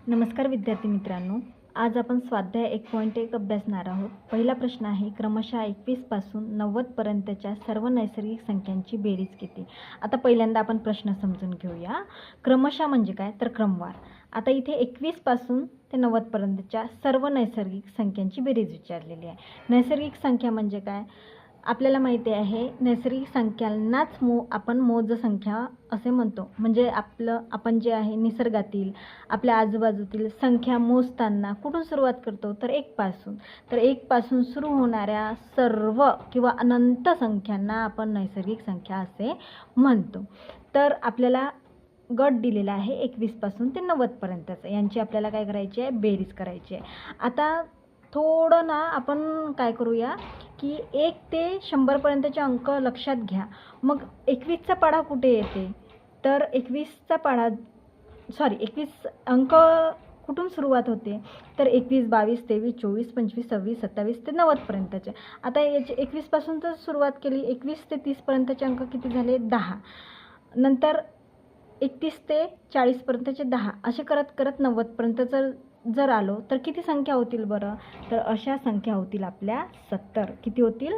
नमस्कार विद्यार्थी मित्रांनो, आज आपण स्वाध्याय 1.1 अभ्यासणार आहोत। पहिला प्रश्न आहे, क्रमशः 21 पासून 90 पर्यंतच्या सर्व नैसर्गिक संख्यांची बेरीज किती। आता पहिल्यांदा आपण प्रश्न समजून घेऊया। क्रमशः म्हणजे काय, तर क्रमवार। आता इथे 21 पासून ते 90 पर्यंतच्या सर्व नैसर्गिक संख्यांची बेरीज विचारलेली आहे। नैसर्गिक संख्या म्हणजे काय, आपल्याला माहिती आहे नैसर्गिक संख्यांनाच आपण मोज संख्या असे म्हणतो। म्हणजे आपण जे आहे निसर्गातील आपल्या आजूबाजूतील संख्या मोजताना कुठून सुरुवात करतो, तर 1 पासून। तर 1 पासून सुरू होणाऱ्या सर्व किंवा अनंत संख्यांना आपण नैसर्गिक संख्या असे म्हणतो। तर आपल्याला गट दिलेला आहे 21 पासून ते 90 पर्यंतचं, यांची आपल्याला काय करायची आहे, बेरीज करायची आहे। आता थोडं ना आपण काय करूया की 1 ते 100 पर्यंतचे अंक लक्षात घ्या। मग 21चा पाढा कुठे येते, तर 21 अंक कुठून सुरुवात होते, तर 21, 22, 23, 24, 25, 26, 27 ते 90 पर्यंतचे। आता याचे 21 पासून तर सुरुवात केली, 21 ते 30 पर्यंतचे अंक किती झाले, 10। नंतर 31 ते 40 पर्यंतचे 10, असे करत करत 90 पर्यंत जर आलो तर किती संख्या होतील बरं, तर अशा संख्या होतील आपल्या 70। किती होतील,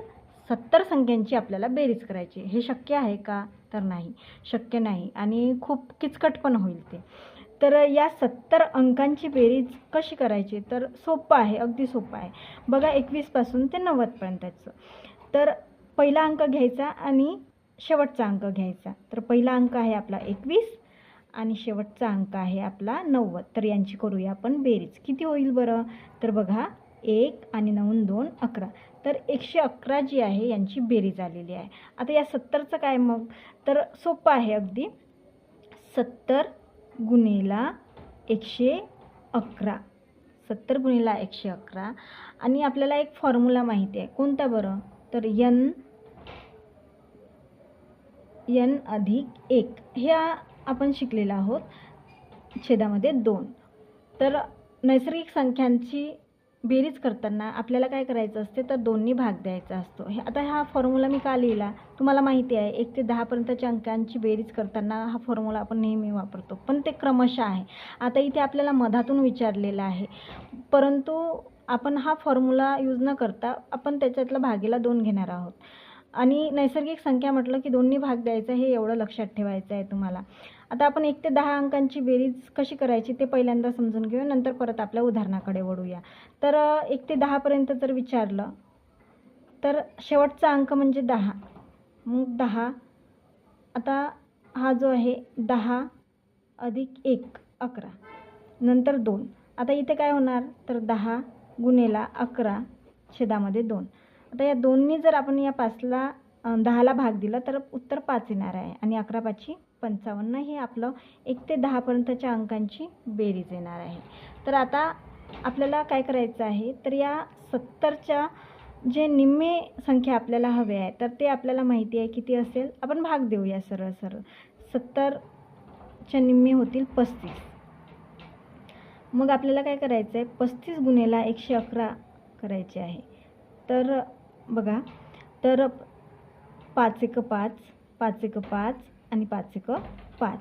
70 संख्यांची आपल्याला बेरीज करायची। हे शक्य आहे का, तर नाही, शक्य नाही आणि खूप किचकट पण होईल ते। तर या 70 अंकांची बेरीज कशी करायची, तर सोपं आहे, अगदी सोपं आहे। बघा 21 पासून ते 90 पर्यंतचं, तर पहिला अंक घ्यायचा आणि शेवटचा अंक घ्यायचा। तर पहिला अंक आहे आपला 21 आणि शेवटचा अंक आहे आपला 90। तर यांची करूया आपण बेरीज। किती होईल बरं, तर बघा 1 आणि 9 2 11, तर 111 जी आहे यांची बेरीज आलेली आहे। आता या 70चं काय मग, तर सोपं आहे अगदी, 70 गुणिला 111, 70 गुणिला 111। आणि आपल्याला एक फॉर्म्युला माहिती आहे, कोणता बरं, तर n अधिक 1, हे आपण शिकलेलो आहोत, छेदामध्ये 2। तर नैसर्गिक संख्यांची बेरीज करताना आपल्याला काय करायचं असते, तर 2नी भाग द्यायचा असतो। आता हा फॉर्म्युला मी का लिहिला, तुम्हाला माहिती आहे 1 ते 10 पर्यंतच्या अंकांची बेरीज करताना हा फॉर्म्युला आपण नेहमी वापरतो, पण ते क्रमशः आहे। आता इथे आपल्याला मधातून विचारलेलं आहे, परंतु आपण हा फॉर्म्युला यूज न करता आपण त्याच्यातला भागीला 2 घेणार आहोत। आणि नैसर्गिक संख्या म्हटलं की 2नी भाग द्यायचा, हे एवढं लक्षात ठेवायचं आहे तुम्हाला। आता आपण 1 ते 10 अंकांची बेरीज कशी करायची ते पहिल्यांदा समजून घेऊया, नंतर परत आपल्या उदाहरणाकडे वळूया। तर 1 ते 10 पर्यंत जर विचारलं तर शेवटचा अंक म्हणजे 10, मग 10। आता हा जो आहे 10 अधिक 1 11, नंतर 2। आता इथे काय होणार, तर 10 गुणिला 11 छेदामध्ये 2। आता या 2नी जर आपण या 5ला 10ला भाग दिला तर उत्तर 5 येणार आहे, आणि 11 5 55, हे आपलं 1 ते 10 पर्यंतच्या अंकांची बेरीज येणार आहे। तर आता आपल्याला काय करायचं आहे, तर या 70च्या जे निम्मे संख्या आपल्याला हवे आहे, तर ते आपल्याला माहिती आहे किती असेल, आपण भाग देऊया सरळ सरळ। 70च्या निम्मे होतील 35। मग आपल्याला काय करायचं आहे, 35 गुणिला 111 करायचे आहे। तर बघा, तर 5 1 5, 5 1 5 आणि 5 1 5।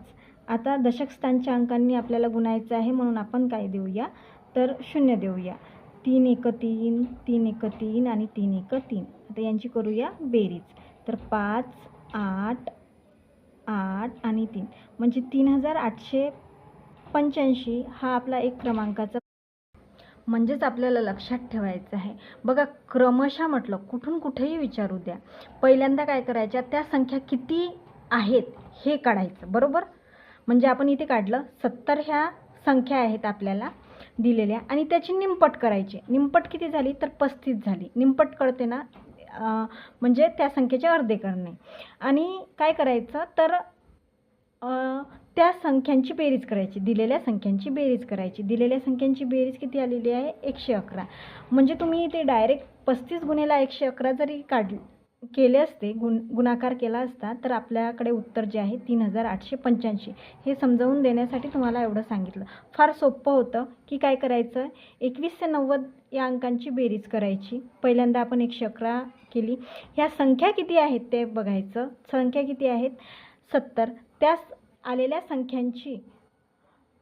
आता दशक स्थानच्या अंकांनी आपल्याला गुणायचं आहे, म्हणून आपण काय देऊया, तर 0 देऊया। 3 1 3, 3 1 3 आणि 3 1 3। आता यांची करूया बेरीज, तर 5 8 8 आणि 3 म्हणजे 3885 हा आपला एक क्रमांकाचा, म्हणजेच आपल्याला लक्षात ठेवायचं आहे। बघा क्रमशः म्हटलं कुठून कुठेही विचारू द्या, पहिल्यांदा काय करायच्या, त्या संख्या किती आहेत हे काढायचं, बरोबर। म्हणजे आपण इथे काढलं 70 ह्या संख्या आहेत आपल्याला दिलेल्या, आणि त्याची निमपट करायची। निमपट किती झाली, तर 35 झाली। निमपट कळते ना, म्हणजे त्या संख्येचे अर्धे करणे। आणि काय करायचं, तर त्या संख्यांची बेरीज करायची, दिलेल्या संख्यांची बेरीज करायची। दिलेल्या संख्यांची बेरीज किती आलेली आहे, 111। म्हणजे तुम्ही इथे डायरेक्ट 35 गुणिला 111 जरी केले असते, गुणाकार केला असता, तर आपल्याकडे उत्तर जे आहे 3885। हे समजावून देण्यासाठी तुम्हाला एवढं सांगितलं। फार सोपं होतं की काय करायचं, 21 ते 90 या अंकांची बेरीज करायची। पहिल्यांदा आपण 111 केली, ह्या संख्या किती आहेत ते बघायचं। संख्या किती आहेत, 70, त्या आलेल्या संख्यांची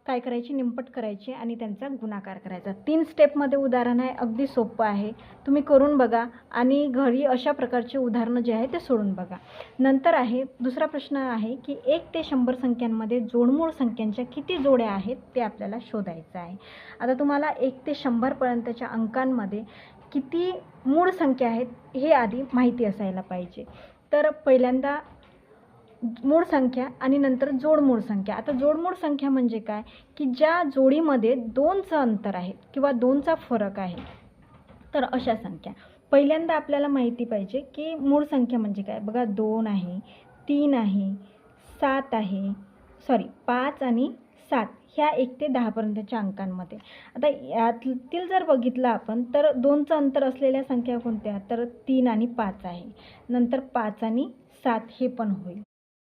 काय करायची, निमपट करायची आणि त्यांचा गुणाकार करायचा. 3 स्टेपमध्ये उदाहरण आहे, अगदी सोपं आहे. तुम्ही करून बघा आणि घरी अशा प्रकारचे उदाहरणं जे आहे ते सोडून बघा. नंतर आहे दुसरा प्रश्न आहे की 1 ते 100 संख्यांमध्ये जोडमूळ संख्यांच्या किती जोड्या आहेत ते आपल्याला शोधायचं आहे. आता तुम्हाला 1 ते 100 पर्यंतच्या अंकांमध्ये किती मूळ संख्या आहेत हे आधी माहिती असायला पाहिजे. तर पहिल्यांदा मूळ संख्या आणि नंतर जोडमूळ संख्या. आता जोडमूळ संख्या म्हणजे काय, की ज्या जोडीमध्ये 2चं अंतर आहे किंवा 2चा फरक आहे, तर अशा संख्या. पहिल्यांदा आपल्याला माहिती पाहिजे की मूळ संख्या म्हणजे काय. बघा 2 आहे, 3 आहे, 7 आहे, 5 आणि 7 ह्या 1 ते 10 पर्यंतच्या अंकांमध्ये. आता यातील जर बघितलं आपण तर 2चं अंतर असलेल्या संख्या कोणत्या, तर 3 आणि 5 आहे. नंतर 5 आणि 7 हे पण होईल.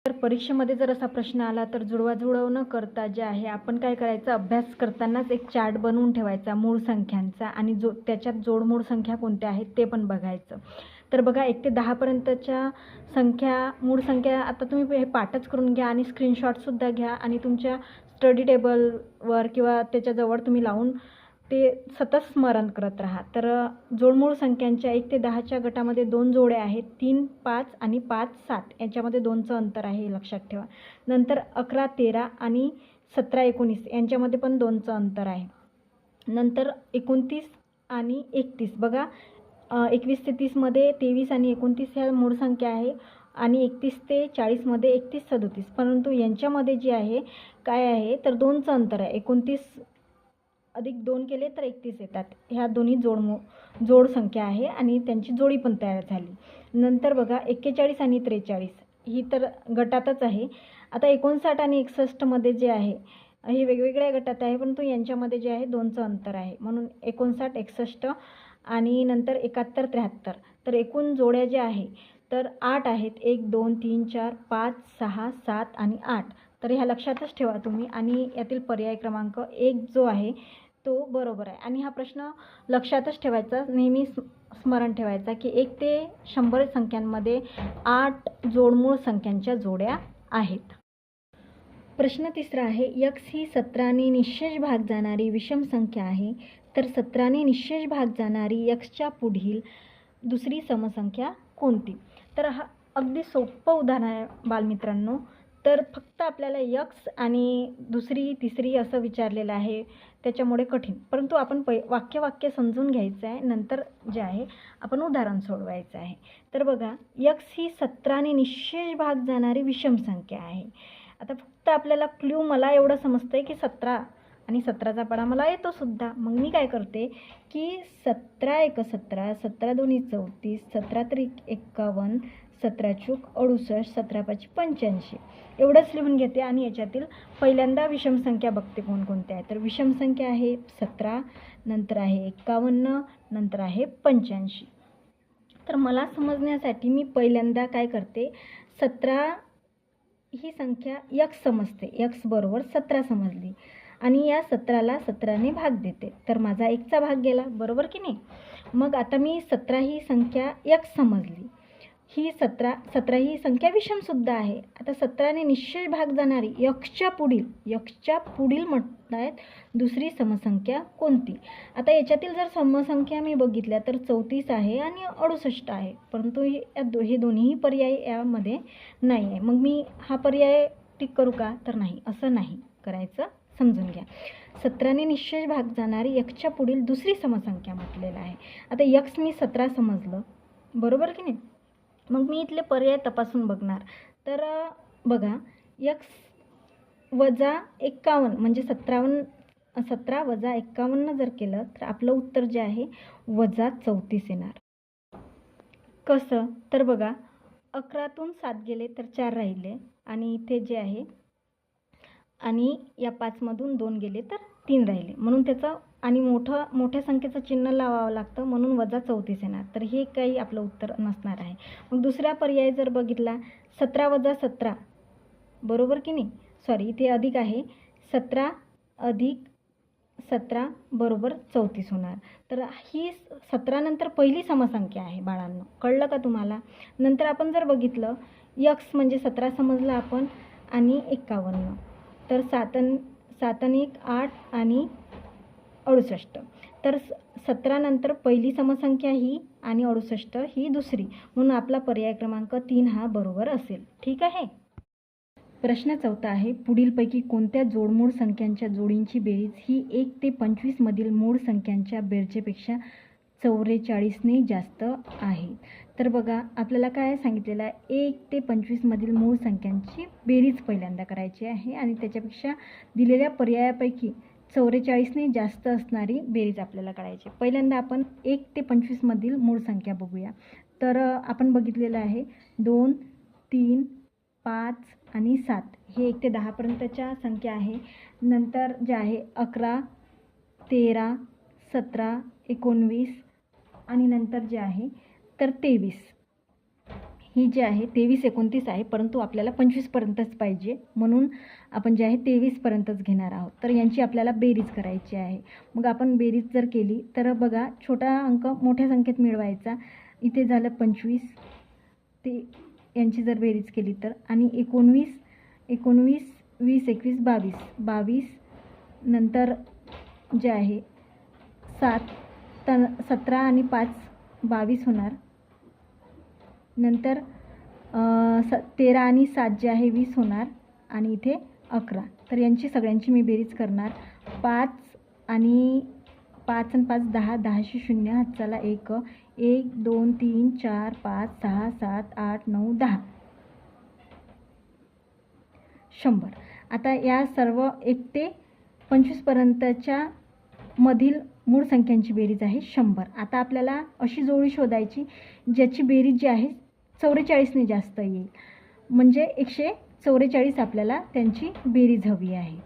तर परीक्षेमध्ये जर असा प्रश्न आला तर जुळवाजुळव न करता जे आहे आपण काय करायचं, अभ्यास करतानाच एक चार्ट बनवून ठेवायचा मूळ संख्यांचा आणि त्याच्यात जोडमूळ संख्या कोणत्या आहेत ते पण बघायचं. तर बघा 1 ते 10 पर्यंतच्या संख्या, मूळ संख्या आता तुम्ही हे पाठच करून घ्या आणि स्क्रीनशॉटसुद्धा घ्या आणि तुमच्या स्टडी टेबलवर किंवा त्याच्याजवळ तुम्ही लावून ते सतत स्मरण करत राहा. तर जोडमूळ संख्यांच्या 1 ते 10च्या गटामध्ये 2 जोड्या आहेत, 3, 5 आणि 5, 7 यांच्यामध्ये 2चं अंतर आहे हे लक्षात ठेवा. नंतर 11, 13 आणि 17, 19 यांच्यामध्ये पण 2चं अंतर आहे. नंतर 29 आणि 31 बघा 21 ते 30मध्ये 23 आणि 29 ह्या मूळ संख्या आहे आणि 31 ते 40मध्ये 31, 37, परंतु यांच्यामध्ये जे आहे काय आहे तर 2चं अंतर आहे. 29 अधिक 2 केले तर 31 येतात. ह्या दोन्ही जोड संख्या आहे आणि त्यांची जोडी पण तयार झाली. नंतर बघा 41 आणि 43 ही तर गटातच आहे. आता 59 आणि 61मध्ये जे आहे हे वेगवेगळ्या गटात आहे, परंतु यांच्यामध्ये जे आहे 2चं अंतर आहे, म्हणून 59, 61 आणि नंतर 71, 73. तर एकूण जोड्या ज्या आहे तर 8 आहेत. 1, 2, 3, 4, 5, 6, 7 आणि 8. तर ह्या लक्षातच ठेवा तुम्ही आणि यातील पर्याय क्रमांक 1 जो आहे तो बरोबर आहे. आणि हा प्रश्न लक्षातच ठेवायचा, नेहमी स्मरण ठेवायचा की 1 ते 100 संख्यांमध्ये 8 जोडमूळ संख्यांच्या जोड्या आहेत. प्रश्न तिसरा आहे, x ही 17ने निश्चेष भाग जाणारी विषम संख्या आहे, तर 17ने निश्चेष भाग जाणारी xच्या पुढील दुसरी समसंख्या कोणती. तर हा अगदी सोपं उदाहरण आहे बालमित्रांनो. तर फक्त आपल्याला x आणि दुसरी तिसरी असं विचारलेलं आहे, त्याच्यामुळे कठीण, परंतु आपण वाक्य समजून घ्यायचं आहे, नंतर जे आहे आपण उदाहरण सोडवायचं आहे. तर बघा x ही 17ने निश्चेष भाग जाणारी विषम संख्या आहे. आता फक्त आपल्याला क्ल्यू मला एवढं समजतं आहे की 17 आणि 17चा पाढा मला येतो सुद्धा. मग मी काय करते की 17 × 17, 17 × 2 = 34, 17 × 3 = 51, 17 × 4 = 68, 17 × 5 = 85 एवढंच लिहून घेते आणि याच्यातील पहिल्यांदा विषम संख्या बघते कोणकोणत्या आहे. तर विषम संख्या आहे 17, नंतर आहे 51, नंतर आहे 85. तर मला समजण्यासाठी मी पहिल्यांदा काय करते, 17 ही संख्या x समजते, x बरोबर 17 समजली आणि या 17ला 17ने भाग देते, तर माझा 1चा भाग गेला, बरोबर की नाही. मग आता मी 17 ही संख्या x समजली, ही 17 ही संख्या विषमसुद्धा आहे. आता 17ने निश्चेष भाग जाणारी यक्षच्या पुढील म्हणतायत दुसरी समसंख्या कोणती. आता याच्यातील जर समसंख्या मी बघितल्या तर 34 आहे आणि 68 आहे, परंतु हे दोन्हीही पर्याय यामध्ये नाही आहे. मग मी हा पर्याय टिक करू का, तर नाही, असं नाही करायचं, समजून घ्या. 17ने निश्चेष भाग जाणारी यक्षच्या पुढील दुसरी समसंख्या म्हटलेलं आहे. आता यक्स मी 17 समजलं, बरोबर की नाही. मग मी इथले पर्याय तपासून बघणार. तर बघा x वजा 51 म्हणजे 17 वजा 51 जर केलं तर आपलं उत्तर जे आहे वजा 34 येणार. कसं, तर बघा 11तून 7 गेले तर 4 राहिले आणि इथे जे आहे आणि या 5मधून 2 गेले तर 3 राहिले, म्हणून त्याचं आणि मोठ्या संख्येचं चिन्ह लावावं लागतं, म्हणून वजा 34 येणार. तर हे काही आपलं उत्तर नसणार आहे. मग दुसरा पर्याय जर बघितला 17 वजा 17, बरोबर की नाही, सॉरी इथे अधिक आहे, 17 अधिक 17 बरोबर 34 होणार. तर ही 17 नंतर पहिली समसंख्या आहे बाळांनो, कळलं का तुम्हाला. नंतर आपण जर बघितलं x म्हणजे 17 समजलं आपण आणि 51, तर 7 आणि 1 8 आणि 68. तर 17 नंतर पहिली समसंख्या ही आणि 68 ही दुसरी, म्हणून आपला पर्याय क्रमांक 3 हा बरोबर असेल. ठीक आहे. प्रश्न 4 आहे, पुढीलपैकी कोणत्या जोडमूळ संख्यांच्या जोडींची बेरीज ही 1 ते 25 मधील मूळ संख्यांच्या बेरजेपेक्षा 44ने जास्त आहे. तर बघा आपल्याला काय सांगितलेलं आहे, 1 ते 25 मधील मूळ संख्यांची बेरीज पहिल्यांदा करायची आहे आणि त्याच्यापेक्षा दिलेल्या पर्यायापैकी 44ने जास्त असणारी बेरीज आपल्याला काढायची. पहिल्यांदा आपण 1 ते 25 मधील मूळ संख्या बघूया. तर आपण बघितलेलं आहे 2 3 5 आणि 7 हे 1 ते 10 पर्यंतच्या संख्या आहे. नंतर जे आहे 11 13 17 19 आणि नंतर जे आहे तर 23 ही जी आहे 23 29 आहे, परंतु आपल्याला 25 पर्यंतच पाहिजे, म्हणून आपण जे आहे 23 पर्यंतच घेणार आहोत. तर यांची आपल्याला बेरीज करायची आहे. मग आपण बेरीज जर केली तर बघा छोटा अंक मोठ्या संख्येत मिळवायचा. इथे झालं 25, ते यांची जर बेरीज केली तर, आणि 19 19 20 21 22 22 नंतर जे आहे 17 आणि 5 22 होणार. नंतर 13 आणि 7 जे आहे 20 होणार आणि इथे 11. तर यांची सगळ्यांची मी बेरीज करणार. 5 आणि 5 आणि 5 10 10शी 0 हातचाला 1 1 2 3 4 5 6 7 8 9 10 100. आता या सर्व 1 ते 25 पर्यंतच्या मधील मूळ संख्यांची बेरीज आहे 100. आता आपल्याला अशी जोडी शोधायची ज्याची बेरीज जी आहे 44ने जास्त येईल, म्हणजे 144 आपल्याला त्यांची बेरीज हवी आहे.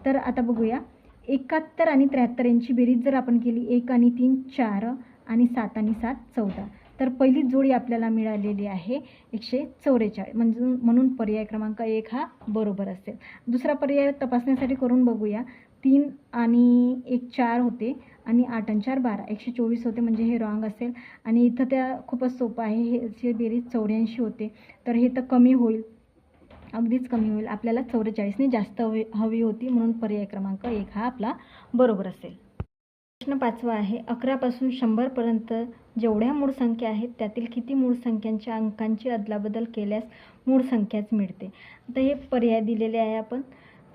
तर आता बघूया 71 आणि 73 यांची बेरीज जर आपण केली, 1 आणि 3 4 आणि 7 आणि 7 14, तर पहिली जोडी आपल्याला मिळालेली आहे 144, म्हणून पर्याय क्रमांक 1 हा बरोबर असेल. दुसरा पर्याय तपासण्यासाठी करून बघूया. 3 आणि 1 4 होते आणि 8 आणि 4 12 124 होते, म्हणजे हे रॉंग असेल. आणि इथं त्या खूपच सोपं आहे, हे बेरीज 84 होते, तर हे तर कमी होईल, अगदीच कमी होईल. आपल्याला 44ने जास्त हवी होती, म्हणून पर्याय क्रमांक 1 हा आपला बरोबर असेल. प्रश्न 5 आहे, 11 पासून 100 पर्यंत जेवढ्या मूळ संख्या आहेत त्यातील किती मूळ संख्यांच्या अंकांची अदलाबदल केल्यास मूळ संख्याच मिळते. आता हे पर्याय दिलेले आहे आपण.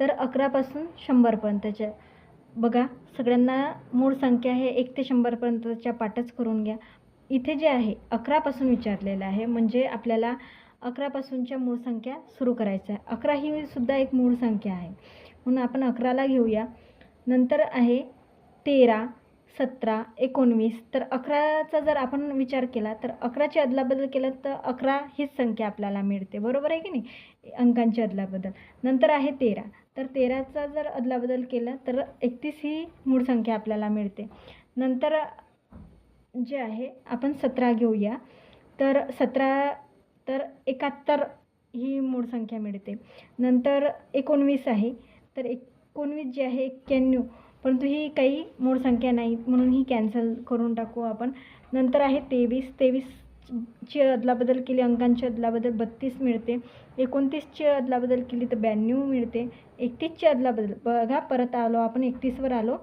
तर 11 पासून 100 पर्यंतच्या बघा, सगळ्यांना मूळ संख्या हे 1 ते 100 पर्यंतच्या पाठच करून घ्या. इथे जे आहे 11 पासून विचारलेलं आहे, म्हणजे आपल्याला 11 पासूनच्या मूळ संख्या सुरू करायच्या आहे. 11 ही सुद्धा एक मूळ संख्या आहे, म्हणून आपण 11ला घेऊया. नंतर आहे 13 17 19. तर 11चा जर आपण विचार केला तर 11ची अदलाबदल केलं तर 11 हीच संख्या आपल्याला मिळते, बरोबर आहे की नाही, अंकांची अदलाबदल. नंतर आहे 13, तर 13चा जर अदलाबदल केला तर 31 ही मूळ संख्या आपल्याला मिळते. नंतर जे आहे आपण 17 घेऊया, तर 17 तर 71 ही मूळ संख्या मिळते. नंतर 19 आहे, तर 19 जे आहे 91, परंतु ही काही मूळ संख्या नाही, म्हणून ही कॅन्सल करून टाकू आपण. नंतर आहे 23, 23ची अदलाबदल केली, अंकांची अदलाबदल 32 मिळते. 29ची अदलाबदल केली तर 92 मिळते. 31ची अदलाबदल बघा, परत आलो आपण 31वर आलो.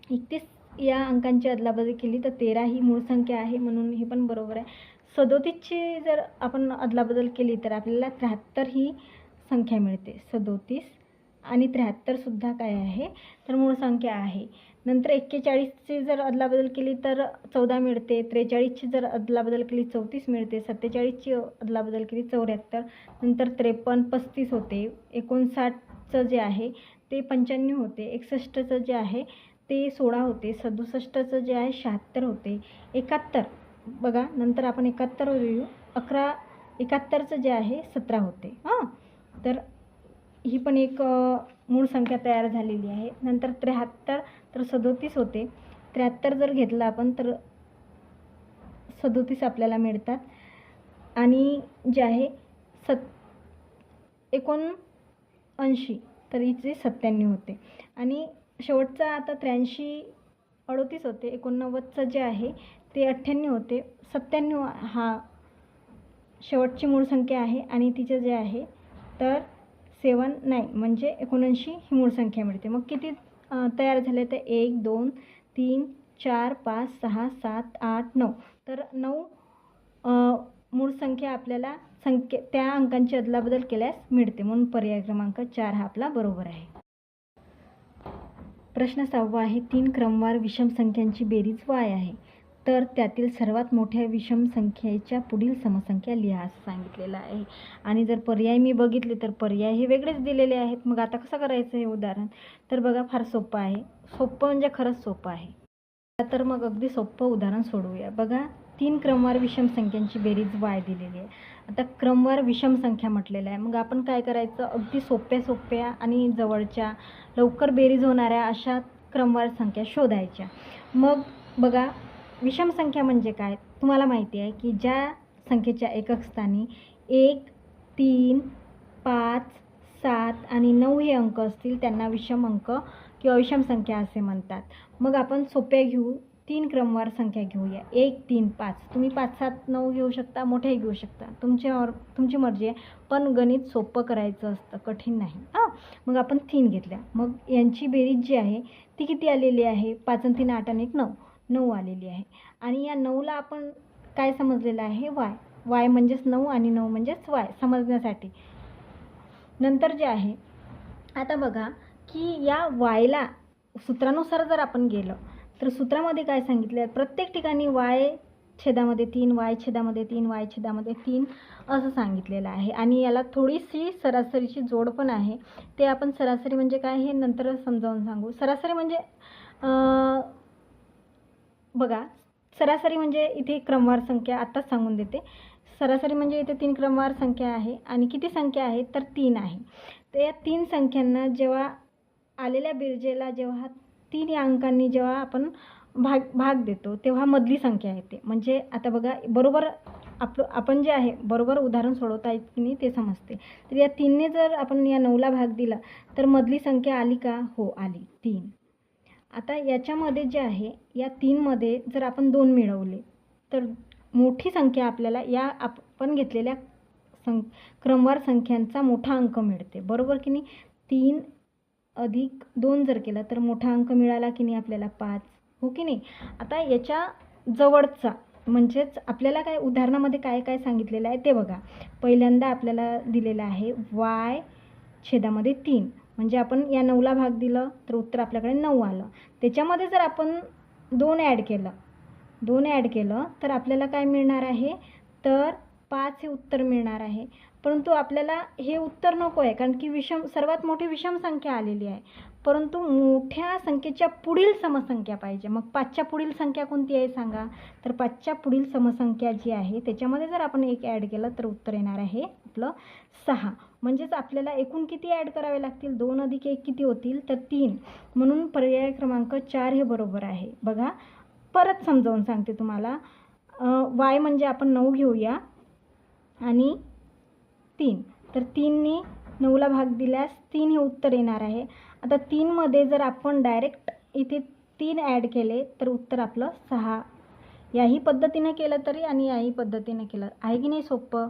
31 या अंकांची अदलाबदल केली तर 13 ही मूळ संख्या आहे, म्हणून हे पण बरोबर आहे. 37ची जर आपण अदलाबदल केली तर आपल्याला 73 ही संख्या मिळते. 37 आणि 73 सुद्धा काय आहे तर मूळ संख्या आहे. नंतर 41ची जर अदलाबदल केली तर 14 मिळते. 43ची जर अदलाबदल केली 34 मिळते. 47ची अदलाबदल केली 74. नंतर 53 35 होते. 59चं जे आहे ते 95 होते. 61चं जे आहे ते 16 होते. 67चं जे आहे 76 होते. 71 बघा, नंतर आपण 71 येऊ. 71चं जे आहे 17 होते. तर ही पण एक मूळ संख्या तयार झालेली आहे. नंतर 73 तर 37 होते. 73 जर घेतलं आपण तर 37 आपल्याला मिळतात. आणि जे आहे 79 तर इथे 97 होते. आणि शेवटचा आता 83 38 होते. 89चं जे आहे ते 98 होते. 97 हा शेवटची मूळ संख्या आहे आणि तिचे जे आहे तर 79 म्हणजे 79 ही मूळ संख्या मिळते. मग किती तयार झाले तर 1 2 3 4 5 6 7 8 9. तर 9 मूळ संख्या आपल्याला त्या अंकांची अदलाबदल केल्यास मिळते, म्हणून पर्याय क्रमांक 4 हा आपला बरोबर आहे. प्रश्न 6 आहे, 3 क्रमवार विषम संख्यांची बेरीज y आहे, तर त्यातील सर्वात मोठ्या विषम संख्येच्या पुढील समसंख्या लिहा असं सांगितलेलं आहे. आणि जर पर्याय मी बघितले तर पर्याय हे वेगळेच दिलेले आहेत. मग आता कसं करायचं हे उदाहरण? तर बघा, फार सोपं आहे. सोपं म्हणजे खरंच सोपं आहे. तर मग अगदी सोपं उदाहरण सोडवूया. बघा, 3 क्रमवार विषम संख्यांची बेरीज y दिलेली आहे. आता क्रमवार विषम संख्या म्हटलेलं आहे, मग आपण काय करायचं? अगदी सोप्या आणि जवळच्या लवकर बेरीज होणाऱ्या अशा क्रमवार संख्या शोधायच्या. मग बघा, विषम संख्या म्हणजे काय? तुम्हाला माहिती आहे की ज्या संख्येच्या एकक स्थानी 1 3 5 7 आणि 9 हे अंक असतील त्यांना विषम अंक किंवा विषम संख्या असे म्हणतात. मग आपण सोप्या घेऊ, 3 क्रमवार संख्या घेऊया. 1 3 5. तुम्ही 5 7 9 घेऊ शकता, मोठेही घेऊ शकता, तुमची मर्जी आहे. पण गणित सोपं करायचं असतं, कठीण नाही. मग आपण 3 घेतल्या. मग यांची बेरीज जी आहे ती किती आलेली आहे? 5 आणि 3 8 आणि 1 9. 9 आलेली आहे. आणि या 9ला आपण काय समजलेलं आहे? y म्हणजेच 9 आणि 9 म्हणजेच y समजण्यासाठी. नंतर जे आहे, आता बघा की या yला सूत्रानुसार जर आपण गेलं तर सूत्रामध्ये काय सांगितलं आहे? प्रत्येक ठिकाणी y छेदामध्ये 3 y छेदामध्ये 3 y छेदामध्ये 3 असं सांगितलेलं आहे. आणि याला थोडीशी सरासरीची जोड पण आहे. ते आपण सरासरी म्हणजे काय हे नंतर समजावून सांगू. सरासरी म्हणजे बघा, सरासरी म्हणजे इथे क्रमवार संख्या आत्ताच सांगून देते. सरासरी म्हणजे इथे 3 क्रमवार संख्या आहे आणि किती संख्या आहे तर 3 आहे. तर या 3 संख्यांना जेव्हा आलेल्या बेरजेला जेव्हा 3 या अंकांनी जेव्हा आपण भाग देतो तेव्हा मधली संख्या येते. म्हणजे आता बघा, बरोबर आपण जे आहे बरोबर उदाहरण सोडवता येत की नाही ते समजते. तर या 3ने जर आपण या 9ला भाग दिला तर मधली संख्या आली का? हो, आली, 3. आता याच्यामध्ये जे आहे या 3मध्ये जर आपण 2 मिळवले तर मोठी संख्या आपल्याला या आपण घेतलेल्या क्रमवार संख्यांचा मोठा अंक मिळते, बरोबर की नाही? 3 अधिक 2 जर केला तर मोठा अंक मिळाला की नाही आपल्याला? 5, हो की नाही? आता याच्या जवळचा म्हणजेच आपल्याला काय उदाहरणामध्ये काय काय सांगितलेलं आहे ते बघा. पहिल्यांदा आपल्याला दिलेलं आहे y छेदामध्ये 3. म्हणजे आपण या 9ला भाग दिलं तर उत्तर आपल्याकडे 9 आलं. त्याच्यामध्ये जर आपण 2 ॲड केलं तर आपल्याला काय मिळणार आहे? तर 5 हे उत्तर मिळणार आहे. परंतु आपल्याला हे उत्तर नको आहे, कारण की सर्वात मोठी विषम संख्या आलेली आहे. परंतु मोठ्या संख्येच्या पुढील समसंख्या पाहिजे. मग 5च्या पुढील संख्या कोणती आहे सांगा? तर 5च्या पुढील समसंख्या जी आहे त्याच्यामध्ये जर आपण 1 ॲड केलं तर उत्तर येणार आहे आपलं 6. म्हणजेच आपल्याला एकूण किती ॲड करावे लागतील? 2 अधिक 1 किती होतील? तर 3. म्हणून पर्याय क्रमांक 4 हे बरोबर आहे. बघा, परत समजावून सांगते तुम्हाला. y म्हणजे आपण 9 घेऊया आणि 3. तर 3ने 9ला भाग दिल्यास 3 हे उत्तर येणार आहे. आता 3मध्ये जर आपण डायरेक्ट इथे 3 ॲड केले तर उत्तर आपलं 6. याही पद्धतीने केलं तरी आणि याही पद्धतीने केलं आहे की नाही सोपं?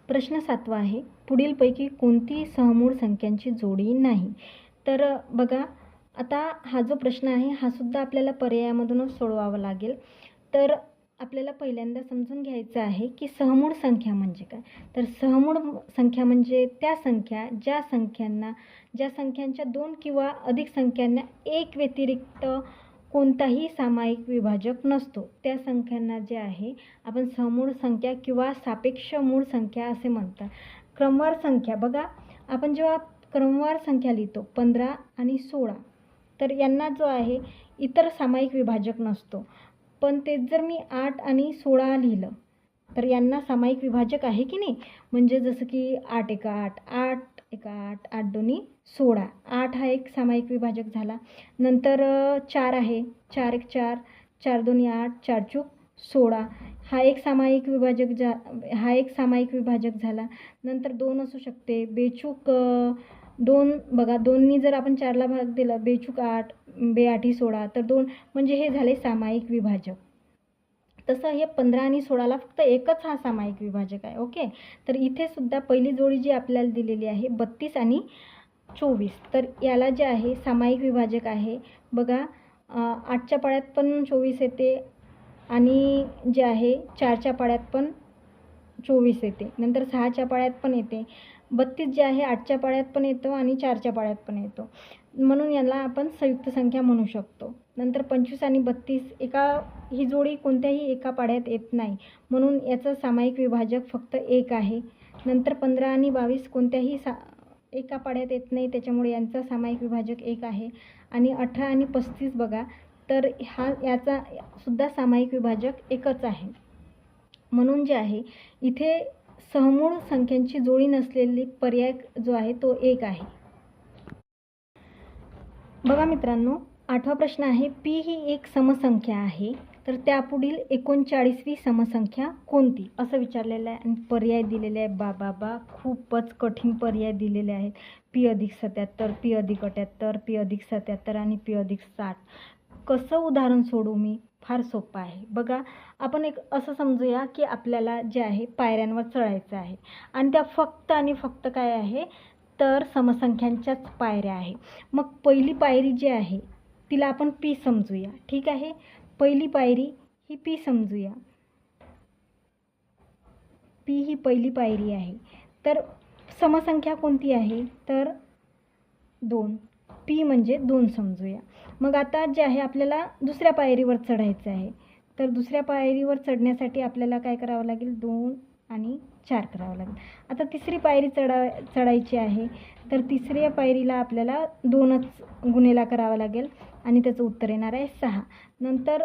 प्रश्न 7 आहे, पुढीलपैकी कोणती सहमूळ संख्यांची जोडी नाही? तर बघा, आता हा जो प्रश्न आहे हा सुद्धा आपल्याला पर्यायामधूनच सोडवावा लागेल. तर आपल्याला पहिल्यांदा समजून घ्यायचं आहे की सहमूळ संख्या म्हणजे काय? तर सहमूळ संख्या म्हणजे त्या संख्या ज्या संख्यांच्या 2 किंवा अधिक संख्यांना 1 व्यतिरिक्त कोणताही सामायिक विभाजक नसतो, त्या संख्यांना जे आहे आपण सहमूळ संख्या किंवा सापेक्ष मूळ संख्या असे म्हणतात. क्रमवार संख्या बघा, आपण जेव्हा क्रमवार संख्या लिहितो 15 आणि 16, तर यांना जो आहे इतर सामायिक विभाजक नसतो. पण तेच जर मी 8 आणि 16 लिहिलं तर यांना सामायिक विभाजक आहे की नाही? म्हणजे जसं की 8 1 8, 8 1 8, 8 2 16. 8 हा एक सामायिक विभाजक झाला. नंतर 4 आहे, 4 1 4, 4 2 8, 4 चूक 16. हा एक सामायिक विभाजक झाला. नंतर 2 असू शकते, बेचूक 2. बघा, 2नी जर आपण 4ला भाग दिला, बेचूक 8, 8 16, तर 2 म्हणजे हे झाले सामायिक विभाजक. तसं हे 15 आणि 16ला फक्त एकच हा सामायिक विभाजक आहे. ओके, तर इथे सुद्धा पहिली जोडी जी आपल्याला दिलेली आहे 32 आणि 24, तर याला जे आहे सामायिक विभाजक आहे. बघा 8च्या पाढ्यात पण 24 येते आणि जे आहे 4च्या पाढ्यात पण 24 येते, नंतर 6च्या पाढ्यात पण येते. 32 जे आहे 8च्या पाढ्यात पण येतो आणि 4च्या पाढ्यात पण येतो, म्हणून याला आपण संयुक्त संख्या म्हणू शकतो. नंतर 25 आणि 32 ही जोडी कोणत्याही एका पाढ्यात येत नाही, म्हणून याचं सामायिक विभाजक फक्त 1 आहे. नंतर 15 आणि 22 कोणत्याही एका पाढ्यात येत नाही, त्याच्यामुळे यांचा सामायिक विभाजक 1 आहे. आणि 18 आणि 35 बघा, तर याचा सुद्धा सामायिक विभाजक 1च आहे, म्हणून जे आहे इथे सहमूळ संख्यांची जोडी नसलेली पर्याय जो आहे तो 1 आहे. बघा मित्रांनो, 8वा प्रश्न आहे, पी ही एक समसंख्या आहे, तर त्यापुढील 39वी समसंख्या कोणती, असं विचारलेलं आहे. आणि पर्याय दिलेले आहे. बाबा खूपच कठीण पर्याय दिलेले आहेत. पी अधिक 77, पी अधिक 78, पी अधिक 77 आणि पी अधिक 60. कसं उदाहरण सोडू मी, फार सोपं आहे. बघा, आपण एक असं समजूया की आपल्याला जे आहे पायऱ्यांवर चढायचं आहे आणि त्या फक्त आणि फक्त काय आहे तर समसंख्यांच्याच पायऱ्या आहे. मग पहिली पायरी जी आहे तिला आपण पी समजूया. ठीक आहे, पहिली पायरी ही पी समजूया. पी ही पहिली पायरी आहे. तर समसंख्या कोणती आहे तर 2. पी म्हणजे 2 समजूया. मग आता जे आहे आपल्याला दुसऱ्या पायरीवर चढायचं आहे, तर दुसऱ्या पायरीवर चढण्यासाठी आपल्याला काय करावं लागेल, 2 आणि 4 करावं लागेल. आता तिसरी पायरी चढायची आहे, तर तिसऱ्या पायरीला आपल्याला 2च गुणेला करावा लागेल आणि त्याचं उत्तर येणार आहे 6. नंतर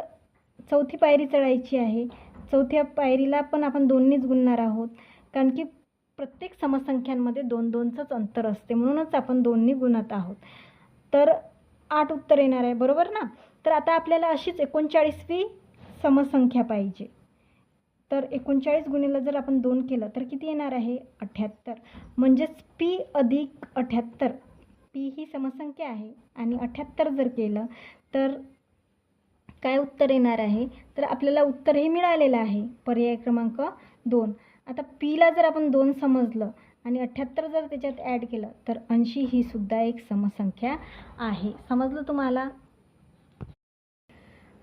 चौथी पायरी चढायची आहे. चौथ्या पायरीला पण आपण 2नीच गुणणार आहोत, कारण की प्रत्येक समसंख्यांमध्ये 2-2चंच अंतर असते, म्हणूनच आपण 2नी गुणत आहोत. तर 8 उत्तर येणार आहे, बरोबर ना. तर आता आपल्याला अशीच 39वी समसंख्या पाहिजे. तर 39 गुणिले जर आपण 2 केलं तर किती येणार आहे, 78. म्हणजेच पी अधिक 78, पी ही समसंख्या आहे आणि 78 जर केलं तर काय उत्तर येणार आहे, तर आपल्याला उत्तर हे मिळालेलं आहे, पर्याय क्रमांक 2. आता पीला जर आपण 2 समजलं आणि 78 जर त्याच्यात ॲड केलं तर 80 ही सुद्धा एक समसंख्या आहे. समजलं तुम्हाला.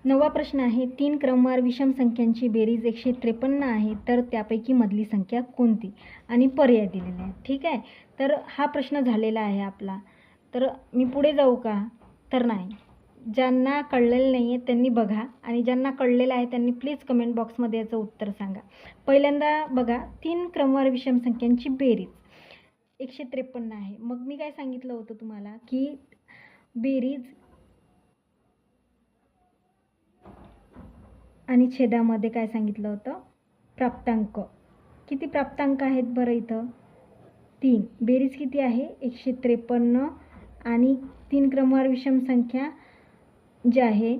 9वा प्रश्न आहे, 3 क्रमवार विषम संख्यांची बेरीज 153 आहे, तर त्यापैकी मधली संख्या कोणती, आणि पर्याय दिलेले आहेत. ठीक आहे, तर हा प्रश्न झालेला आहे आपला. तर मी पुढे जाऊ का, तर नाही. ज्यांना कळलेलं नाही आहे त्यांनी बघा, आणि ज्यांना कळलेलं आहे त्यांनी प्लीज कमेंट बॉक्समध्ये याचं उत्तर सांगा. पहिल्यांदा बघा, 3 क्रमवार विषम संख्यांची बेरीज 153 आहे. मग मी काय सांगितलं होतं तुम्हाला की बेरीज आणि छेदामध्ये काय सांगितलं होतं, प्राप्तांक. किती प्राप्तांक आहेत बरं इथं, 3. बेरीज किती आहे, 153 आणि 3 क्रमवार विषम संख्या जी आहे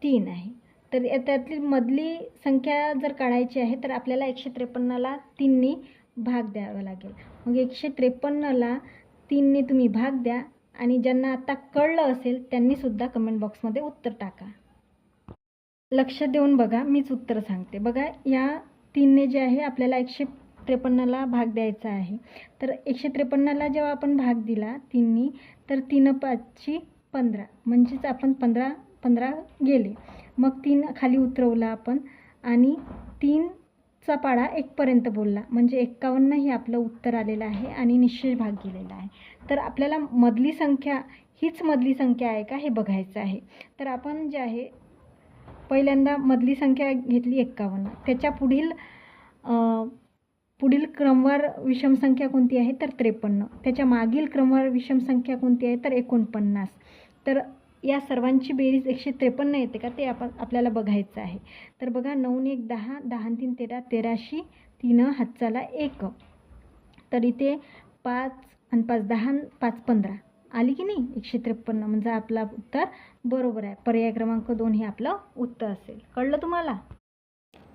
3 आहे. तर त्यातली मधली संख्या जर काढायची आहे तर आपल्याला 153ला 3नी भाग द्यावा लागेल. मग 153ला 3नी तुम्ही भाग द्या, आणि ज्यांना आता कळलं असेल त्यांनीसुद्धा कमेंट बॉक्समध्ये उत्तर टाका. लक्ष देऊन बघा, मीच उत्तर सांगते. बघा, या 3ने जे आहे आपल्याला 153ला भाग द्यायचा आहे. तर 153ला जेव्हा आपण भाग दिला 3नी, तर 3 5 15, म्हणजेच आपण 15 गेले. मग 3 खाली उतरवला आपण आणि 3चा पाढा 1 पर्यंत बोलला, म्हणजे 51 हे आपलं उत्तर आलेलं आहे आणि निश्चय भाग गेलेला आहे. तर आपल्याला मधली संख्या हीच मधली संख्या आहे का हे बघायचं आहे. तर आपण जे आहे पहिल्यांदा मधली संख्या घेतली 51. त्याच्या पुढील क्रमवार विषम संख्या कोणती आहे तर 53. त्याच्या मागील क्रमवार विषम संख्या कोणती आहे तर 49. तर या सर्वांची बेरीज 153 येते का ते आपल्याला बघायचं आहे. तर बघा, 9 1 10, 10 3 13, 13शी 3 हातचाला 1. तर इथे 5 आणि 5 10, 5 15 आली की नाही 153, म्हणजे आपला उत्तर बरोबर आहे. पर्याय क्रमांक 2 हे आपलं उत्तर असेल. कळलं तुम्हाला.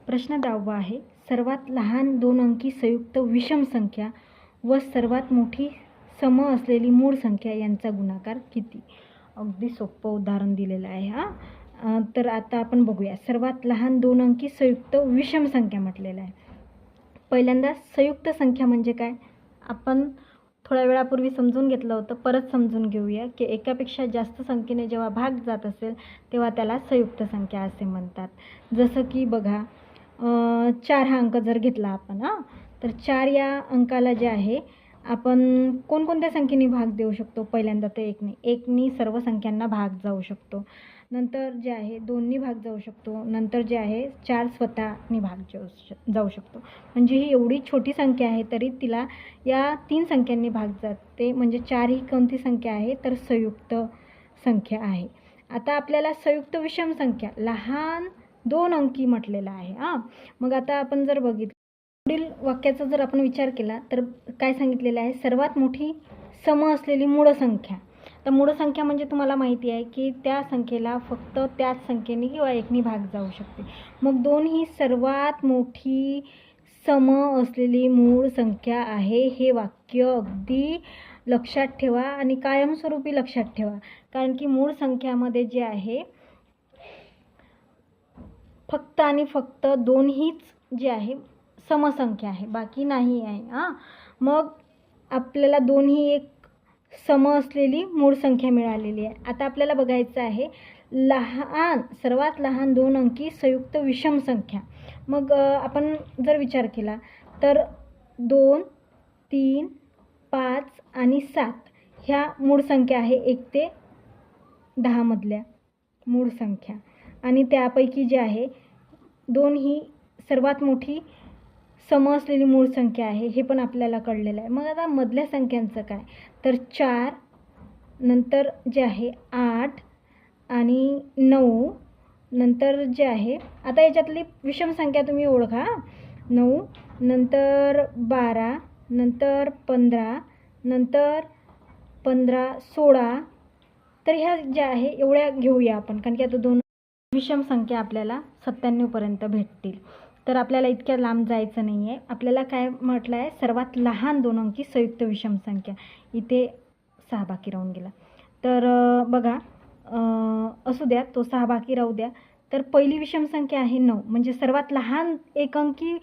प्रश्न 10वा आहे, सर्वात लहान 2 अंकी संयुक्त विषम संख्या व सर्वात मोठी सम असलेली मूळ संख्या यांचा गुणाकार किती. अगदी सोपं उदाहरण दिलेलं आहे. तर आता आपण बघूया. सर्वात लहान 2 अंकी संयुक्त विषम संख्या म्हटलेलं आहे. पहिल्यांदा संयुक्त संख्या म्हणजे काय, आपण थोड्या वेळापूर्वी समजून घेतलं होतं, परत समजून घेऊया की एकापेक्षा जास्त संख्येने जेव्हा भाग जात असेल तेव्हा त्याला संयुक्त संख्या असे म्हणतात. जसं की बघा, 4 हा अंक जर घेतला आपण तर 4 या अंकाला जे आहे आपण कोणकोणत्या संख्येने भाग देऊ शकतो. पहिल्यांदा तर 1नी सर्व संख्यांना भाग जाऊ शकतो. नंतर जे आहे 2नी भाग जाऊ शकतो. नंतर जे आहे 4 स्वतःनी भाग जाऊ शकतो. म्हणजे ही एवढी छोटी संख्या आहे तरी तिला या 3 संख्यांनी भाग जाते. म्हणजे 4 ही कोणती संख्या आहे तर संयुक्त संख्या आहे. आता आपल्याला संयुक्त विषम संख्या लहान 2 अंकी म्हटलेला आहे. मग आता आपण जर बघितलं पुढील वाक्याचा जर आपण विचार केला तर काय सांगितलेलं आहे, सर्वात मोठी सम असलेली मूळ संख्या. तर मूळ संख्या म्हणजे तुम्हाला माहिती आहे की त्या संख्येला फक्त त्याच संख्येने किंवा 1नी भाग जाऊ शकते. मग 2 ही सर्वात मोठी सम असलेली मूळ संख्या आहे. हे वाक्य अगदी लक्षात ठेवा आणि कायमस्वरूपी लक्षात ठेवा. कारण की मूळ संख्यामध्ये जे आहे फक्त आणि फक्त 2 हीच जे आहे समसंख्या आहे, बाकी नाही आहे. मग आपल्याला 2 ही एक सम असलेली मूळ संख्या मिळालेली आहे. आता आपल्याला बघायचं आहे सर्वात लहान 2 अंकी संयुक्त विषम संख्या. मग आपण जर विचार केला तर 2, 3, 5 आणि 7 ह्या मूळ संख्या आहे 1 ते 10 मधल्या मूळ संख्या. आणि त्यापैकी जे आहे 2 ही सर्वात मोठी सम असलेली मूळ संख्या आहे, हे पण आपल्याला कळलेलं आहे. मग आता मधल्या संख्यांचं काय तर 4, नंतर जे आहे 8 आणि 9, नंतर जे आहे आता याच्यातली विषम संख्या तुम्ही ओळखा. 9, नंतर 12, नंतर 15, नंतर 15, 16. तर ह्या ज्या आहे एवढ्या घेऊया आपण, कारण की आता 2 विषम संख्या आपल्याला 97 पर्यंत भेटतील. तर आपल्याला इतक्या लांब जायचं नाही आहे. आपल्याला काय म्हटलं आहे, सर्वात लहान 2 अंकी संयुक्त विषम संख्या. इथे 6 बाकी राहून गेला. तर बघा, असू द्या, तो 6 बाकी राहू द्या. तर पहिली विषम संख्या आहे 9. म्हणजे सर्वात लहान 1 अंकी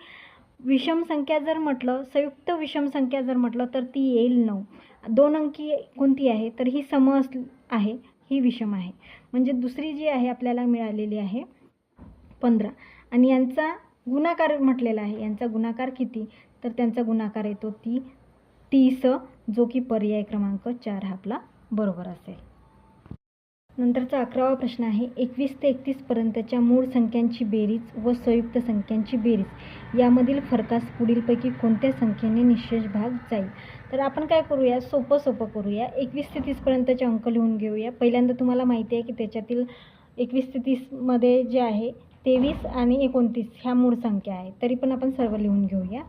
विषम संख्या जर म्हटलं, संयुक्त विषम संख्या जर म्हटलं तर ती येईल 9. 2 अंकी कोणती आहे तर ही सम आहे, ही विषम आहे. म्हणजे दुसरी जी आहे आपल्याला मिळालेली आहे 15. आणि यांचा गुणाकार म्हटलेला आहे. यांचा गुणाकार किती तर त्यांचा गुणाकार येतो 30, जो की पर्याय क्रमांक 4 हा आपला बरोबर असेल. नंतरचा 11वा प्रश्न आहे, 21 ते 31 पर्यंतच्या मूळ संख्यांची बेरीज व संयुक्त संख्यांची बेरीज यामधील फरकास पुढीलपैकी कोणत्या संख्येने निशेष भाग जाईल. तर आपण काय करूया, सोपं करूया. 21 ते 30 पर्यंतचे अंक लिहून घेऊया. पहिल्यांदा तुम्हाला माहिती आहे की त्याच्यातील 21 ते 30 मध्ये जे आहे 23 आणि 29 ह्या मूळ संख्या आहे. तरी पण आपण सर्व लिहून घेऊया.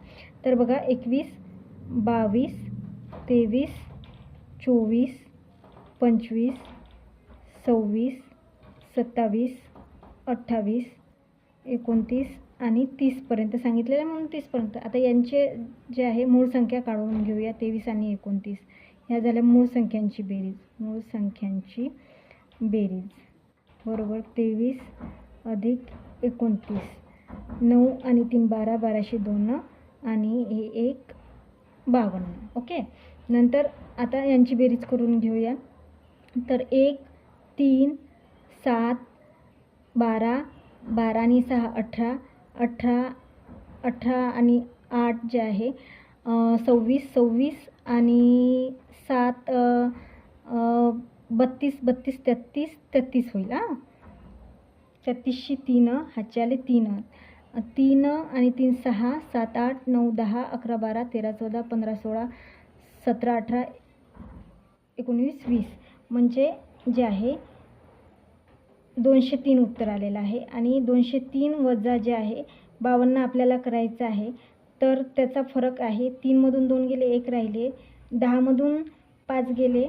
तर बघा, 21, 22, 23, 24, 25, 26, 27, 28, 29 आणि 30 पर्यंत सांगितलेलं म्हणून 30 पर्यंत. आता यांचे जे आहे मूळ संख्या काढून घेऊया. 23 आणि 29 ह्या झाल्या मूळ संख्यांची बेरीज. मूळ संख्यांची बेरीज बरोबर 23 अधिक 29. 9 आणि 3 12, 12शी 2 आणि हे 1 52. ओके. नंतर आता यांची बेरीज करून घेऊया. तर 1, 3, 7, 12, 12 आणि 6 18, 18, 18 आणि 8 जे आहे 26, 26 आणि 7 32, 32, 33, 33 होईल. 33शी 3 हातचे आले 3. 3 आणि 3 6, 7 8, 9 10, 11 12, 13 14, 15 16, 17 18, 19 20. म्हणजे जे आहे 203 उत्तर आलेलं आहे. आणि 203 वजा जे आहे 52 आपल्याला करायचं आहे. तर त्याचा फरक आहे 3 मधून 2 गेले 1 राहिले, 10 मधून 5 गेले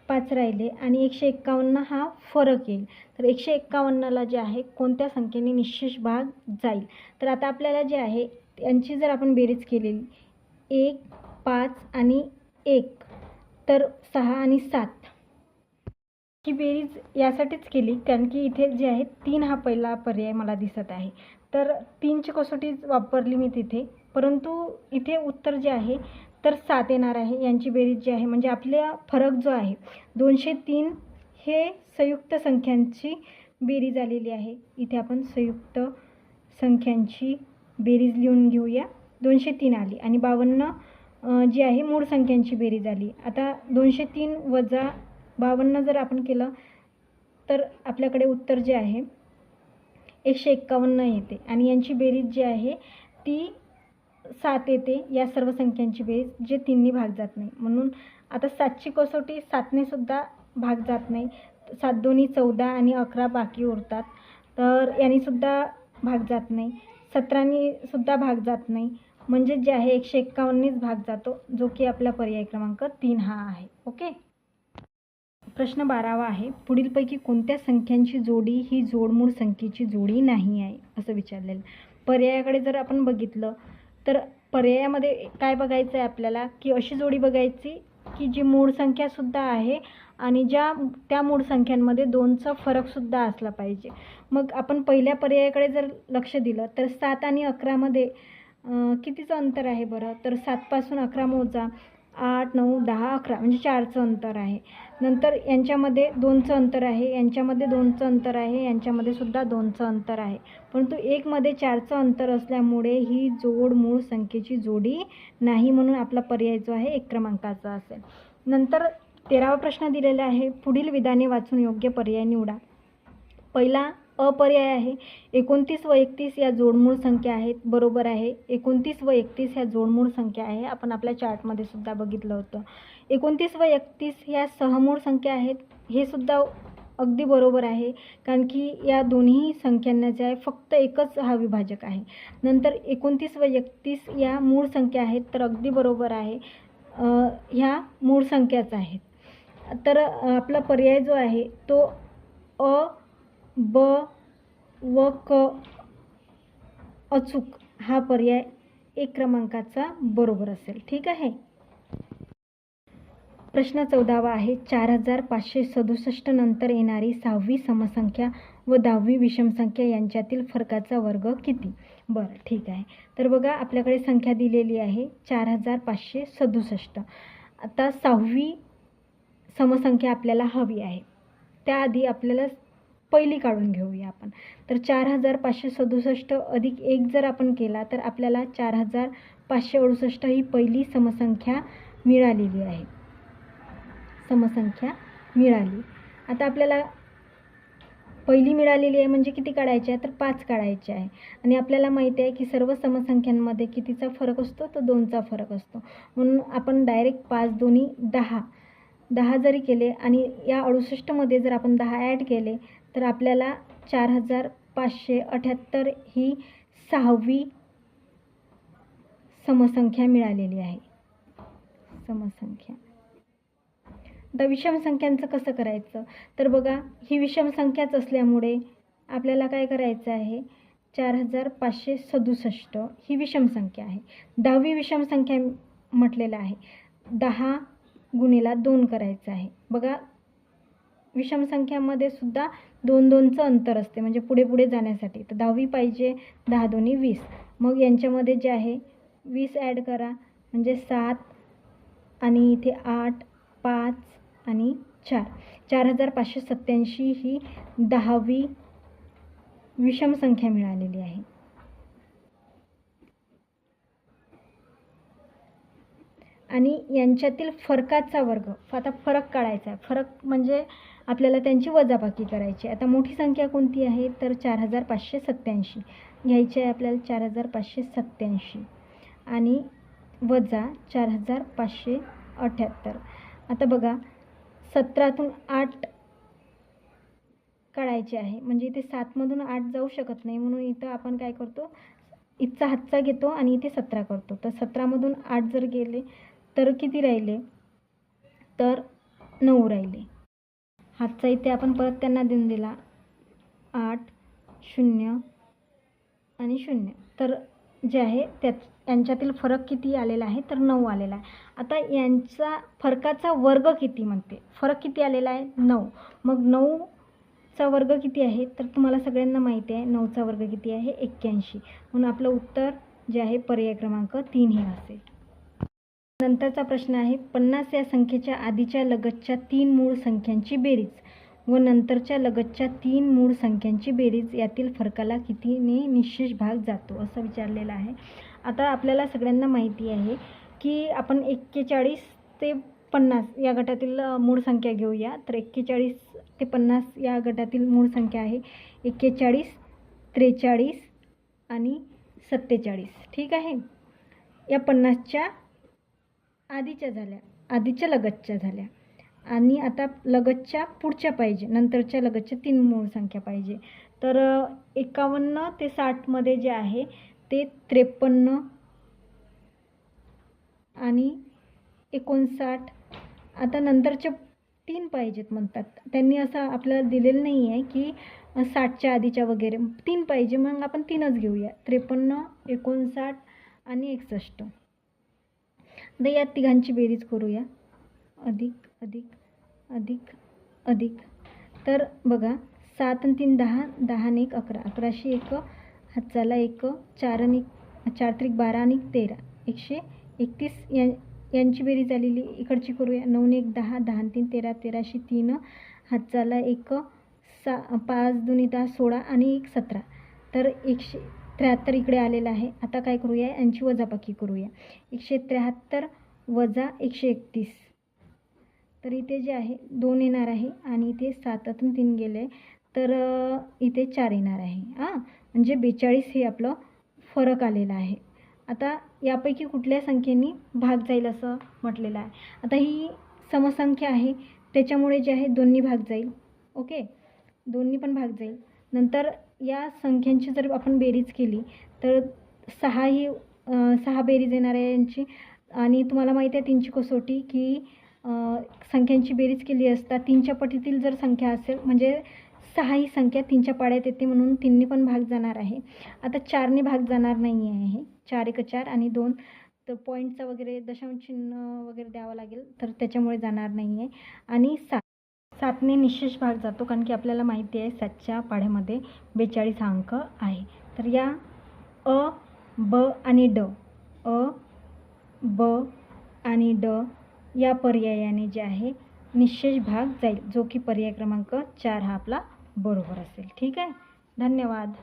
5 राहिले आणि 151 हा फरक येईल. तर 151ला जे आहे कोणत्या संख्येने निशेष भाग जाईल. तर आता आपल्याला जे आहे यांची जर आपण बेरीज केलेली 1, 5 आणि 1 तर 6 आणि 7 ही बेरीज यासाठीच केली कारण की इथे जे आहे 3 हा पहिला पर्याय मला दिसत आहे, तर 3ची कसोटी वापरली मी तिथे, परंतु इथे उत्तर जे आहे तर 7 येणार आहे. यांची बेरीज जी आहे म्हणजे आपला फरक जो आहे 203 हे संयुक्त संख्यांची बेरीज आलेली आहे. इथे आपण संयुक्त संख्यांची बेरीज लिहून घेऊया. 203 आली आणि 52 जी आहे मूळ संख्यांची बेरीज आली. आता 203 वजा 52 जर आपण केलं तर आपल्याकडे उत्तर जे आहे 151 येते आणि यांची बेरीज जी आहे ती 7 येते. या सर्व संख्यांची बेरीज जे 3नी भाग जात नाही, म्हणून आता 7ची कसोटी 7ने सुद्धा भाग जात नाही. 7 दोन्ही 14 आणि 11 बाकी उरतात, तर यांनी सुद्धा भाग जात नाही. 17नी सुद्धा भाग जात नाही, म्हणजे जे आहे 151नीच भाग जातो, जो की आपला पर्याय क्रमांक 3 हा आहे. ओके. प्रश्न 12वा आहे, पुढीलपैकी कोणत्या संख्यांची जोडी ही जोडमूळ संख्येची जोडी नाही आहे असं विचारलेलं. पर्यायाकडे जर आपण बघितलं तर पर्यायामध्ये काय बघायचं आहे आपल्याला की अशी जोडी बघायची की जी मूळ संख्यासुद्धा आहे आणि त्या मूळ संख्यांमध्ये 2चा फरकसुद्धा असला पाहिजे. मग आपण पहिल्या पर्यायाकडे जर लक्ष दिलं तर 7 आणि 11मध्ये कितीचं अंतर आहे बरं, तर 7पासून 11 मोजा, 8, 9, 10, 11 म्हणजे 4चं अंतर आहे. नंतर यांच्यामध्ये 2चं अंतर आहे, यांच्यामध्ये 2चं अंतर आहे, यांच्यामध्ये सुद्धा 2चं अंतर आहे, परंतु 1मध्ये 4चं अंतर असल्यामुळे ही जोड मूळ संख्येची जोडी नाही, म्हणून आपला पर्याय जो आहे 1 क्रमांकाचा असेल. नंतर 13वा प्रश्न दिलेला आहे, पुढील विधाने वाचून योग्य पर्याय निवडा. पहिला अपर्याय आहे, 29 व 31 या जोडमूळ संख्या आहेत, बरोबर आहे. 29 व 31 ह्या जोडमूळ संख्या आहे, आपण आपल्या चार्टमध्ये सुद्धा बघितलं होतं. 29 व 31 ह्या सहमूळ संख्या आहेत, हे सुद्धा अगदी बरोबर आहे, कारण की या दोन्ही संख्यांना जे आहे फक्त एकच हा विभाजक आहे. नंतर 29 व 31 या मूळ संख्या आहेत, तर अगदी बरोबर आहे, ह्या मूळ संख्याच आहेत. तर आपला पर्याय जो आहे तो अ, ब व क अचूक हा पर्याय 1 क्रमांकाचा बरोबर असेल. ठीक आहे. प्रश्न 14वा आहे, 4567 नंतर येणारी 6वी समसंख्या व 10वी विषमसंख्या यांच्यातील फरकाचा वर्ग किती? बरं, ठीक आहे. तर बघा आपल्याकडे संख्या दिलेली आहे 4567. आता 6वी समसंख्या आपल्याला हवी आहे, त्याआधी आपल्याला पहिली काढून घेऊया आपण. तर 4567 अधिक 1 जर आपण केला तर आपल्याला 4568 ही पहिली समसंख्या मिळालेली आहे. समसंख्या मिळाली. आता आपल्याला पहिली मिळालेली आहे म्हणजे किती काढायचे आहे, तर 5 काढायचे आहे आणि आपल्याला माहिती आहे की सर्व समसंख्यांमध्ये कितीचा फरक असतो, तर 2चा फरक असतो, म्हणून आपण डायरेक्ट 5 दोन्ही 10 जरी केले आणि या 68मध्ये जर आपण 10 ॲड केले तर आपल्याला 4578 ही 6वी समसंख्या मिळालेली आहे. समसंख्या. आता विषम संख्यांचं कसं करायचं, तर बघा ही विषम संख्याच असल्यामुळे आपल्याला काय करायचं आहे, 4567 ही विषम संख्या आहे. 10वी विषम संख्या म्हटलेलं आहे, 10 गुणिला 2 करायचं आहे. बघा विषम संख्यामध्ये सुद्धा 2-2चं अंतर असते, म्हणजे पुढे पुढे जाण्यासाठी. तर 10वी पाहिजे, 10 दोन्ही 20. मग यांच्यामध्ये जे आहे 20 ॲड करा म्हणजे 7 आणि इथे 8, 5 आणि 4. 4587 ही 10वी विषम संख्या मिळालेली आहे. आणि यांच्यातील फरकाचा वर्ग, आता फरक काढायचा आहे. फरक म्हणजे आपल्याला त्यांची वजाबाकी करायची. आता मोठी संख्या कोणती आहे, तर 4587 घ्यायची आहे आपल्याला. 4587 आणि वजा 4578. आता बघा 17तून 8 काढायचे आहे, म्हणजे इथे 7मधून 8 जाऊ शकत नाही, म्हणून इथं आपण काय करतो, इथचा हातचा घेतो आणि इथे 17 करतो. तर 17मधून 8 जर गेले तर किती राहिले, तर 9 राहिले. हातचा इथे आपण परत त्यांना देऊन दिला, 8, 0 आणि 0. तर जे आहे त्यात यांच्यातील फरक किती आलेला आहे तर 9 आलेला आहे. आता यांचा फरकाचा वर्ग किती म्हणते, फरक किती आलेला आहे 9. मग 9चा वर्ग किती आहे तर तुम्हाला सगळ्यांना माहिती आहे 9चा वर्ग किती आहे 81. म्हणून आपलं उत्तर जे आहे पर्याय क्रमांक 3 हे असेल. नंतरचा प्रश्न आहे 50 या संख्येच्या आधीच्या लगतच्या 3 मूळ संख्यांची बेरीज व नंतरच्या लगतच्या 3 मूळ संख्यांची बेरीज यातील फरकाला कितीने निश्चित भाग जातो असं विचारलेलं आहे. आता आपल्याला सगळ्यांना माहिती आहे की आपण 41 ते 50 या गटातील मूळ संख्या घेऊया. तर 41 ते 50 या गटातील मूळ संख्या आहे 41, 43 आणि 47. ठीक आहे. या 50च्या आधीच्या झाल्या, आधीच्या लगतच्या झाल्या आणि आता लगतच्या पुढच्या पाहिजे, नंतरच्या लगतच्या 3 मूळ संख्या पाहिजे. तर 51 ते 60मध्ये जे आहे ते 53 आणि 59. आता नंतरच्या 3 पाहिजेत म्हणतात, त्यांनी असं आपल्याला दिलेलं नाही आहे की 60च्या आधीच्या वगैरे 3 पाहिजे, मग आपण 3च घेऊया. 53, 59 आणि 61. तर या तिघांची बेरीज करूया. अधिक अधिक अधिक अधिक. तर बघा 7 आणि 3 10, 10 आणि 1 11, 11शी 1 हातचाला 1, 4 आणि 4 त्रिक 12 आणि 13, 131 यांची बेरीज आलेली. इकडची करूया. 9 आणि 1 10, 10 आणि 3 13, 13शी 3 हातचाला 1, 5 2 10 16 आणि 1 17. तर 173 इकडे आलेलं आहे. आता काय करूया यांची वजाबाकी करूया. 173 वजा 131. तर इथे जे आहे 2 येणार आहे आणि इथे 7तून 3 गेले तर इथे 4 येणार आहे. म्हणजे 42 हे आपलं फरक आलेला आहे. आता यापैकी कुठल्या संख्येने भाग जाईल असं म्हटलेलं आहे. आता ही समसंख्या आहे त्याच्यामुळे जे आहे 2नी भाग जाईल. ओके, 2नी पण भाग जाईल. नंतर या संख्यांची जर आपण बेरीज केली तर 6 बेरीज येणार आहे यांची. आणि तुम्हाला माहिती आहे 3ची कसोटी की संख्यांची बेरीज केली असता 3च्या पटीतील जर संख्या असेल म्हणजे 6 ही संख्या 3च्या पाड्यात येते, म्हणून 3नी पण भाग जाणार आहे. आता 4नी भाग जाणार नाही आहे. 4 1 4 आणि 2 तर पॉईंटचा वगैरे दशांश चिन्ह वगैरे द्यावं लागेल, तर त्याच्यामुळे जाणार नाही आहे. आणि 7ने निश्चित भाग जातो, कारण की आपल्याला माहिती आहे 7च्या पाढ्यामध्ये 42 हा अंक आहे. तर या अ, ब आणि ड, अ, ब आणि ड या पर्यायाने जे आहे निश्चित भाग जाईल, जो की पर्याय क्रमांक 4 हा आपला बरोबर असेल. ठीक आहे. धन्यवाद.